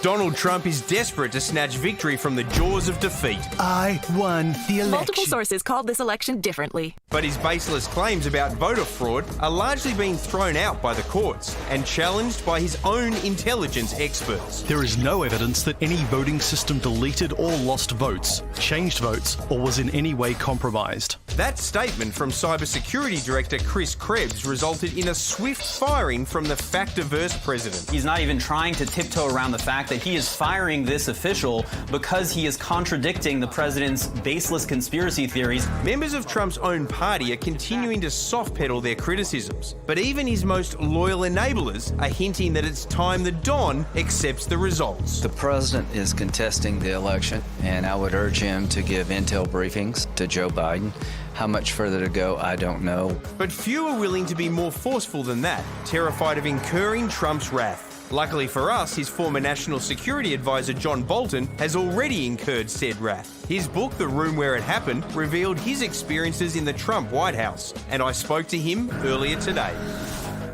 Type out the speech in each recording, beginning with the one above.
Donald Trump is desperate to snatch victory from the jaws of defeat. I won the election. Multiple sources called this election differently. But his baseless claims about voter fraud are largely being thrown out by the courts and challenged by his own intelligence experts. There is no evidence that any voting system deleted or lost votes, changed votes, or was in any way compromised. That statement from Cybersecurity Director Chris Krebs resulted in a swift firing from the fact-averse president. He's not even trying to tiptoe around the fact that he is firing this official because he is contradicting the president's baseless conspiracy theories. Members of Trump's own party are continuing to soft-pedal their criticisms, but even his most loyal enablers are hinting that it's time the Don accepts the results. The president is contesting the election, and I would urge him to give intel briefings to Joe Biden. How much further to go, I don't know. But few are willing to be more forceful than that, terrified of incurring Trump's wrath. Luckily for us, his former National Security Advisor John Bolton has already incurred said wrath. His book, The Room Where It Happened, revealed his experiences in the Trump White House, and I spoke to him earlier today.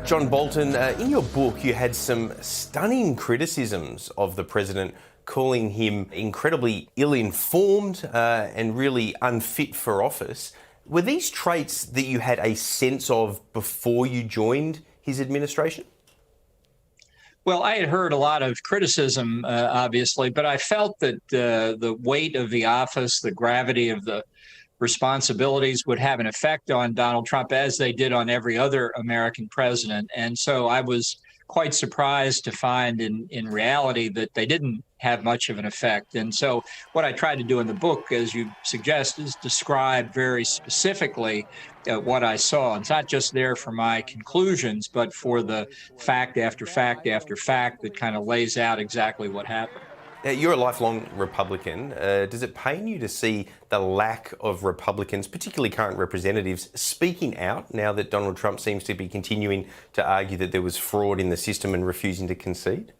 John Bolton, in your book, you had some stunning criticisms of the president, calling him incredibly ill-informed and really unfit for office. Were these traits that you had a sense of before you joined his administration? Well, I had heard a lot of criticism, obviously, but I felt that the weight of the office, the gravity of the responsibilities would have an effect on Donald Trump, as they did on every other American president. And so I was quite surprised to find in reality that they didn't have much of an effect. And so what I tried to do in the book, as you suggest, is describe very specifically what I saw. It's not just there for my conclusions, but for the fact after fact after fact that kind of lays out exactly what happened. Now, you're a lifelong Republican. Does it pain you to see the lack of Republicans, particularly current representatives, speaking out now that Donald Trump seems to be continuing to argue that there was fraud in the system and refusing to concede?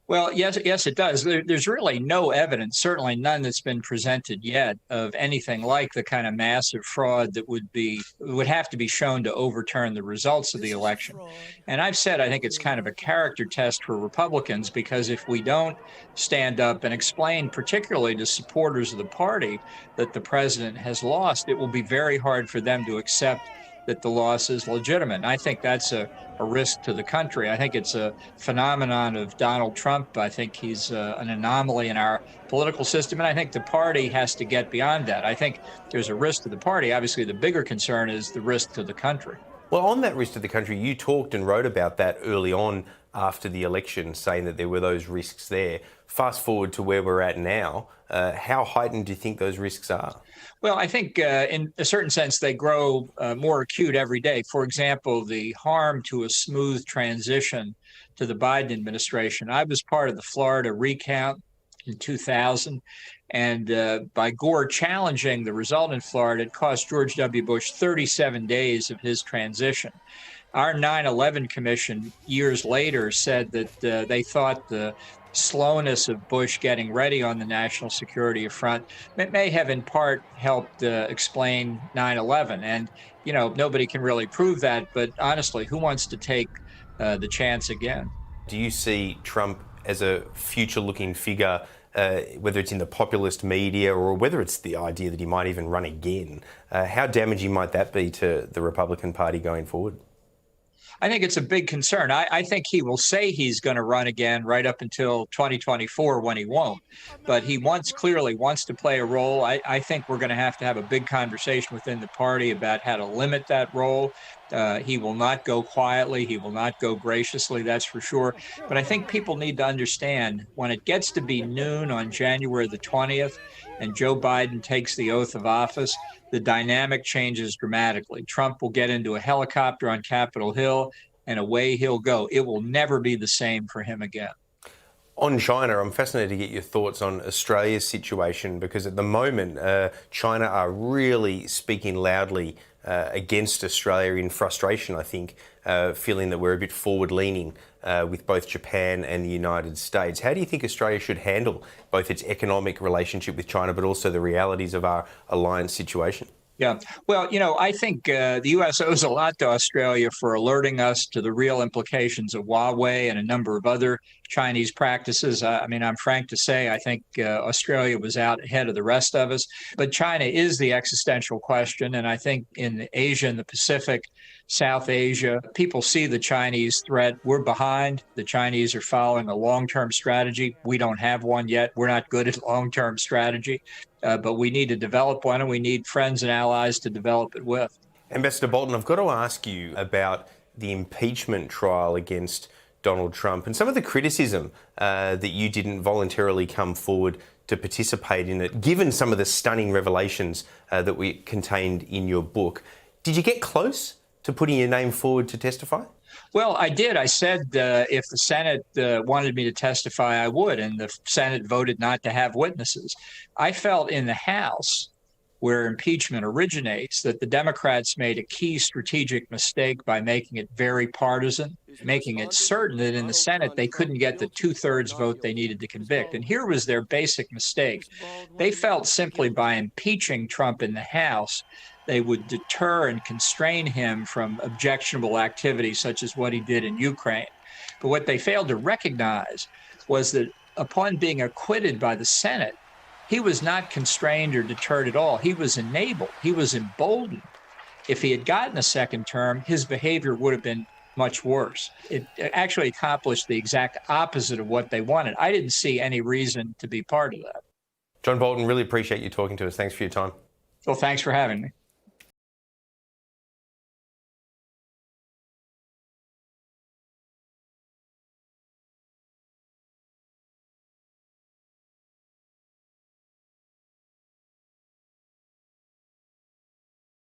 Well, yes, it does. There's really no evidence, certainly none that's been presented yet, of anything like the kind of massive fraud that would have to be shown to overturn the results of the election. And I've said I think it's kind of a character test for Republicans, because if we don't stand up and explain, particularly to supporters of the party, that the president has lost, it will be very hard for them to accept that the loss is legitimate. And I think that's a risk to the country. I think it's a phenomenon of Donald Trump. I think he's an anomaly in our political system, and I think the party has to get beyond that. I think there's a risk to the party. Obviously, the bigger concern is the risk to the country. Well, on that risk to the country, you talked and wrote about that early on after the election, saying that there were those risks there. Fast forward to where we're at now, how heightened do you think those risks are? Well, I think in a certain sense, they grow more acute every day. For example, the harm to a smooth transition to the Biden administration. I was part of the Florida recount in 2000, and by Gore challenging the result in Florida, it cost George W. Bush 37 days of his transition. Our 9/11 Commission years later said that they thought the slowness of Bush getting ready on the national security front may have in part helped explain 9/11. And, you know, nobody can really prove that. But honestly, who wants to take the chance again? Do you see Trump as a future-looking figure, whether it's in the populist media or whether it's the idea that he might even run again? How damaging might that be to the Republican Party going forward? I think it's a big concern. I think he will say he's going to run again right up until 2024 when he won't. But he clearly wants to play a role. I think we're going to have a big conversation within the party about how to limit that role. He will not go quietly. He will not go graciously, that's for sure. But I think people need to understand when it gets to be noon on January the 20th and Joe Biden takes the oath of office, the dynamic changes dramatically. Trump will get into a helicopter on Capitol Hill and away he'll go. It will never be the same for him again. On China, I'm fascinated to get your thoughts on Australia's situation, because at the moment, China are really speaking loudly against Australia in frustration, I think, feeling that we're a bit forward-leaning with both Japan and the United States. How do you think Australia should handle both its economic relationship with China, but also the realities of our alliance situation? Yeah. Well, I think the U.S. owes a lot to Australia for alerting us to the real implications of Huawei and a number of other Chinese practices. I mean, I'm frank to say, I think Australia was out ahead of the rest of us. But China is the existential question. And I think in Asia and the Pacific, South Asia, people see the Chinese threat. We're behind. The Chinese are following a long-term strategy. We don't have one yet. We're not good at long-term strategy. But we need to develop one, and we need friends and allies to develop it with. Ambassador Bolton, I've got to ask you about the impeachment trial against Donald Trump and some of the criticism that you didn't voluntarily come forward to participate in it, given some of the stunning revelations that we contained in your book. Did you get close to putting your name forward to testify? Well, I did. I said if the Senate wanted me to testify, I would, and the Senate voted not to have witnesses. I felt in the House, where impeachment originates, that the Democrats made a key strategic mistake by making it very partisan, making it certain that in the Senate they couldn't get the two-thirds vote they needed to convict. And here was their basic mistake. They felt simply by impeaching Trump in the House, they would deter and constrain him from objectionable activities such as what he did in Ukraine. But what they failed to recognize was that upon being acquitted by the Senate, he was not constrained or deterred at all. He was enabled. He was emboldened. If he had gotten a second term, his behavior would have been much worse. It actually accomplished the exact opposite of what they wanted. I didn't see any reason to be part of that. John Bolton, really appreciate you talking to us. Thanks for your time. Well, thanks for having me.